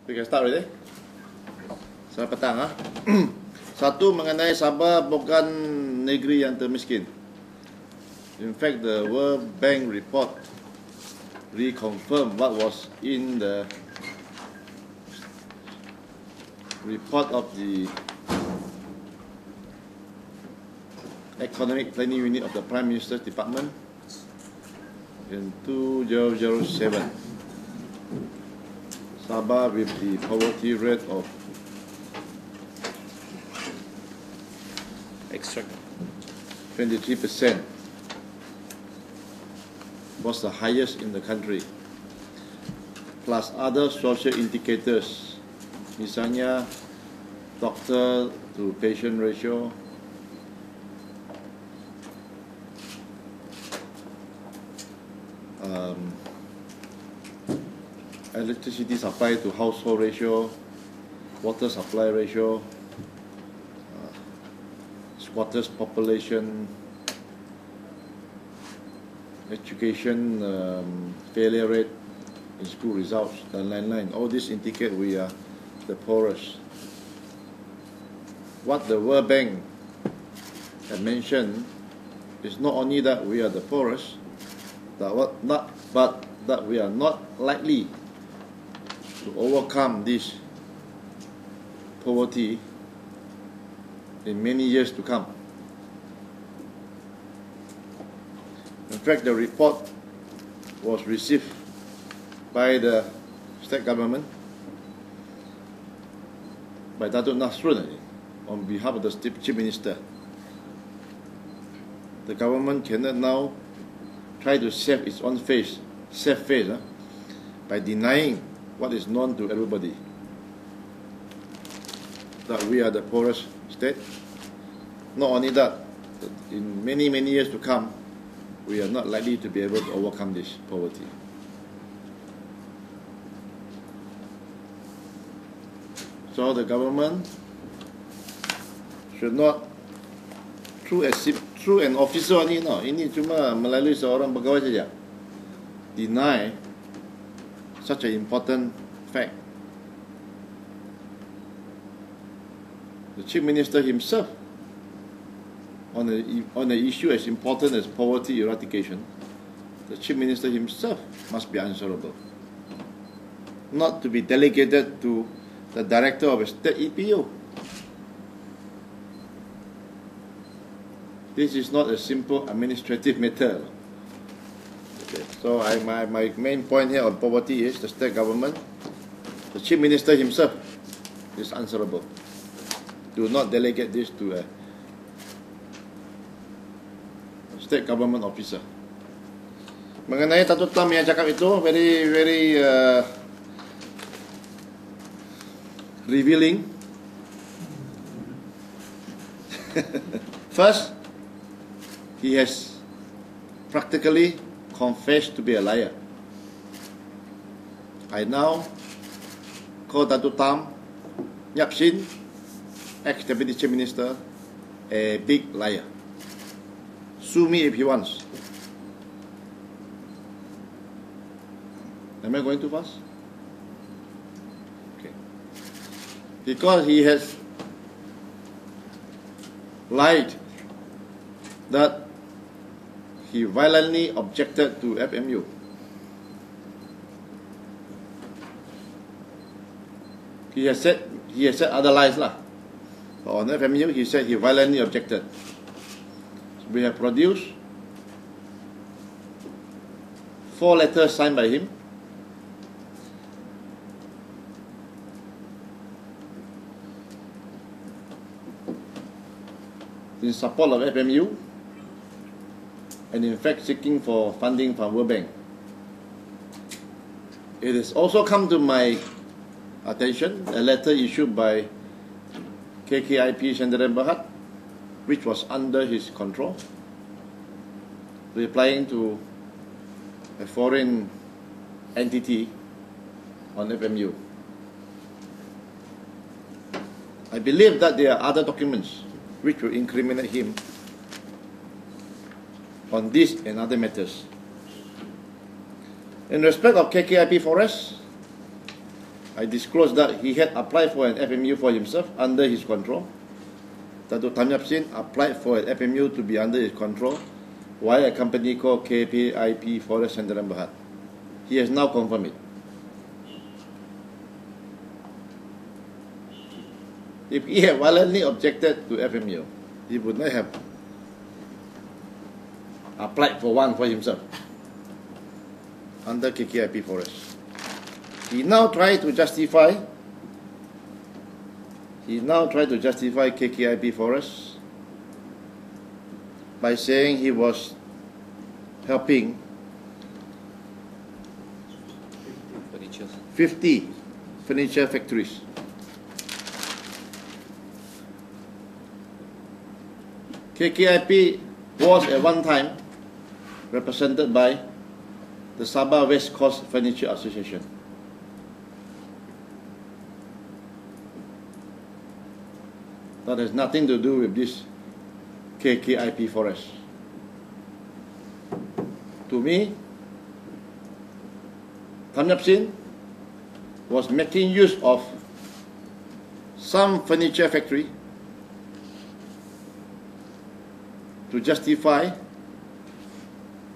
We can start already. Selamat petang. Satu, mengenai Sabah bukan negeri yang termiskin. In fact, the World Bank report reconfirmed what was in the report of the Economic Planning Unit of the Prime Minister's Department in 2007. Sabah with the poverty rate of extract 23% was the highest in the country, plus other social indicators, misalnya doctor to patient ratio, electricity supply to household ratio, water supply ratio, squatters population, education failure rate in school results, and line. All these indicate we are the poorest. What the World Bank had mentioned is not only that we are the poorest, but that we are not likely to overcome this poverty in many years to come. In fact, the report was received by the state government, by Datuk Nasrul, on behalf of the Chief Minister. The government cannot now try to save its own face, by denying what is known to everybody, that we are the poorest state. Not only that, in many years to come, we are not likely to be able to overcome this poverty. So the government should not, through an officer ini cuma melalui seorang pegawai saja, deny such an important fact. The Chief Minister himself, on an issue as important as poverty eradication, the Chief Minister himself must be answerable, not to be delegated to the Director of a State EPO. This is not a simple administrative matter. Okay. So my main point here on poverty is the state government, the Chief Minister himself is answerable. Do not delegate this to a state government officer. Mengenai Datuk Tam yang cakap itu very revealing. First, he has practically confessed to be a liar. I now call Datuk Tam Yap Shin, ex-Deputy Chief Minister, a big liar. Sue me if he wants. Am I going too fast? Okay. Because he has lied that he violently objected to FMU. He has said other lies lah. But on FMU, he said he violently objected. So we have produced 4 letters signed by him, in support of FMU, and in fact seeking for funding from World Bank. It has also come to my attention a letter issued by KKIP Sendirian Berhad, which was under his control, replying to a foreign entity on FMU. I believe that there are other documents which will incriminate him on this and other matters. In respect of KKIP Forest, I disclosed that he had applied for an FMU for himself under his control. Dato' Tam Yap Sin applied for an FMU to be under his control via a company called KPIP Forest Sandaran Berhad. He has now confirmed it. If he had violently objected to FMU, he would not have applied for one for himself under KKIP Forest. He now tried to justify KKIP Forest by saying he was helping 50 furniture factories. KKIP was at one time represented by the Sabah West Coast Furniture Association. That has nothing to do with this KKIP Forest. To me, Tam Yap Sin was making use of some furniture factory to justify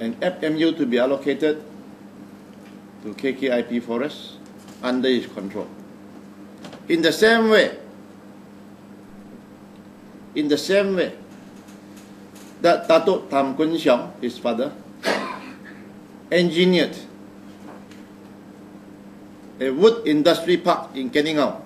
an FMU to be allocated to KKIP Forest under his control. In the same way that Dato' Tam Kun Siong, his father, engineered a wood industry park in Keningau.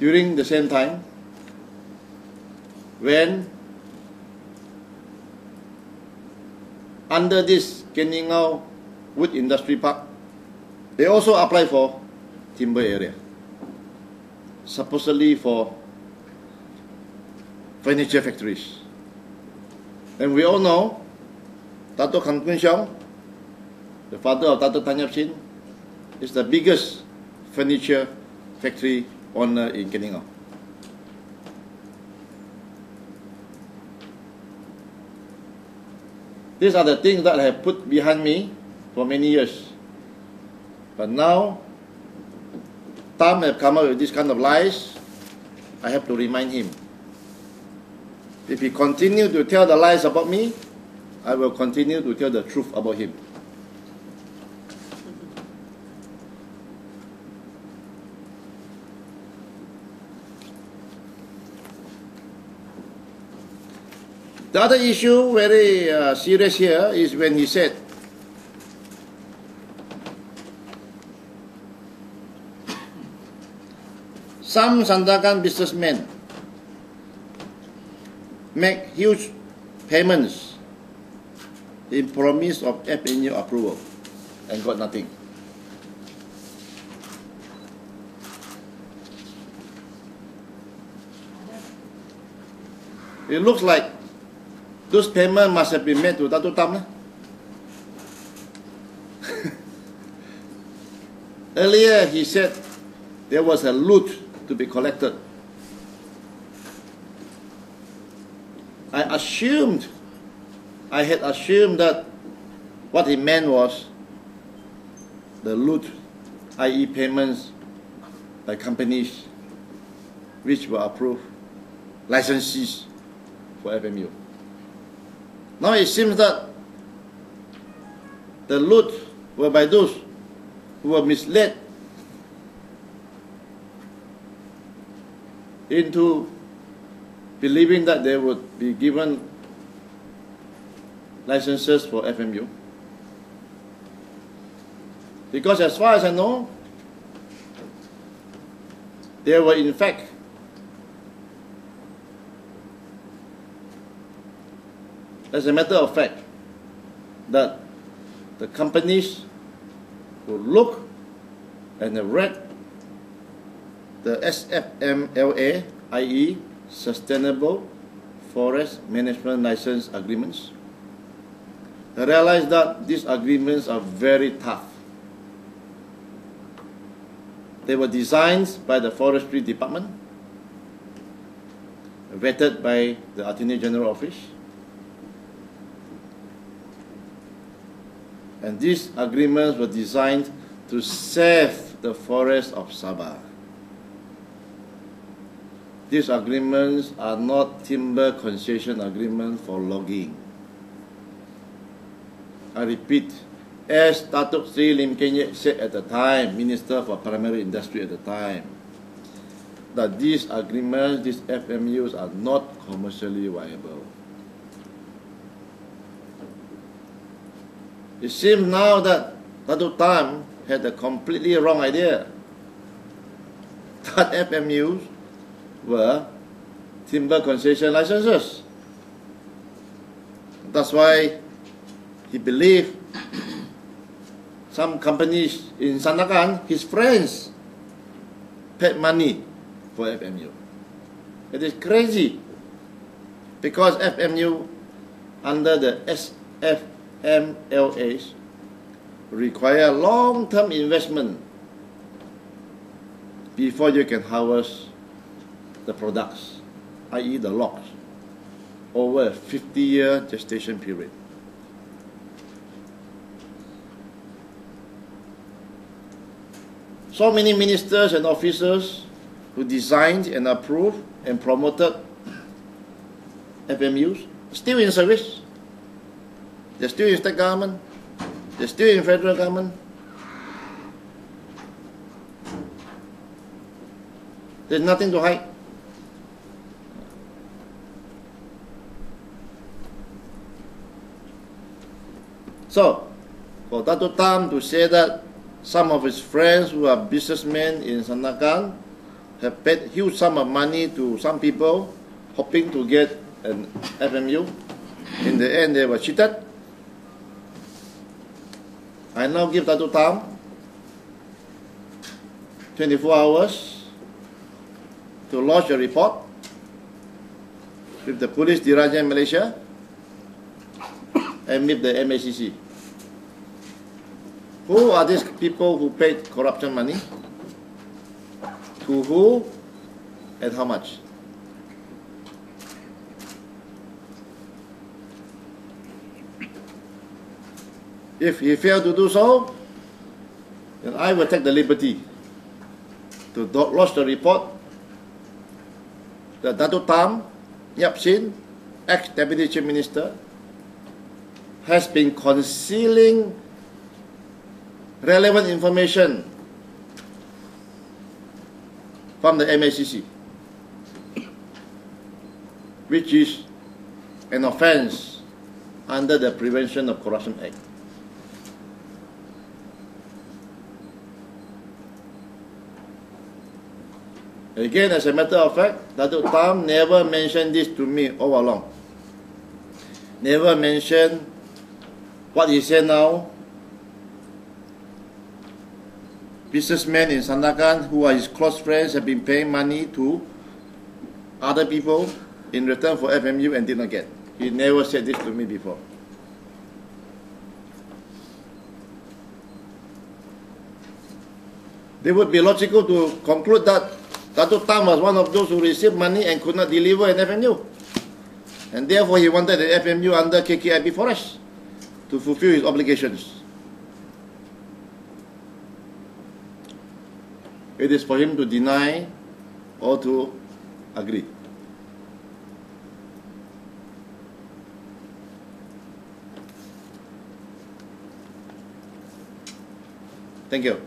During the same time, when under this Keningau wood industry park, they also applied for timber area, supposedly for furniture factories. And we all know Dato' Tam Kun Siong, the father of Dato' Tam Yap Sin, is the biggest furniture factory owner in Keningau. These are the things that I have put behind me for many years. But now, Tam have come up with this kind of lies. I have to remind him. If he continues to tell the lies about me, I will continue to tell the truth about him. The other issue, very serious here, is when he said some Sandakan businessmen make huge payments in promise of FNU approval and got nothing. It looks like those payments must have been made to Dato' Tam. Earlier he said there was a loot to be collected. I had assumed that what he meant was the loot, i.e. payments by companies which were approved, licensees for FMU. Now it seems that the loot were by those who were misled into believing that they would be given licenses for FMU. Because as far as I know, there were in fact as a matter of fact, that the companies who look and have read the SFMLA, i.e. Sustainable Forest Management License Agreements, I realized that these agreements are very tough. They were designed by the Forestry Department, vetted by the Attorney General Office, And these agreements were designed to save the forest of Sabah. These agreements are not timber concession agreements for logging. I repeat, as Datuk Sri Lim Keng Yet said at the time, Minister for Primary Industry at the time, that these agreements, these FMUs are not commercially viable. It seems now that Datuk Tam had a completely wrong idea that FMUs were timber concession licenses. That's why he believed some companies in Sandakan, his friends, paid money for FMU. It is crazy, because FMU under the SFMLAs require long-term investment before you can harvest the products, i.e. the logs, over a 50-year gestation period. So many ministers and officers who designed and approved and promoted FMUs still in service. They're still in state government. They're still in federal government. There's nothing to hide. So, for Datuk Tam to say that some of his friends who are businessmen in Sandakan have paid huge sum of money to some people hoping to get an FMU, in the end they were cheated. I now give Datuk Tam 24 hours to lodge a report with the Police Diraja in Malaysia and with the MACC. Who are these people who paid corruption money? To who and how much? If he failed to do so, then I will take the liberty to lodge the report that Datuk Tam Yap Sin, ex-Deputy Chief Minister, has been concealing relevant information from the MACC, which is an offence under the Prevention of Corruption Act. Again, as a matter of fact, Datuk Tam never mentioned this to me all along. Never mentioned what he said now. Businessmen in Sandakan who are his close friends have been paying money to other people in return for FMU and did not get. He never said this to me before. It would be logical to conclude that Datuk Tam was one of those who received money and could not deliver an FMU. And therefore he wanted an FMU under KKIP Forest to fulfill his obligations. It is for him to deny or to agree. Thank you.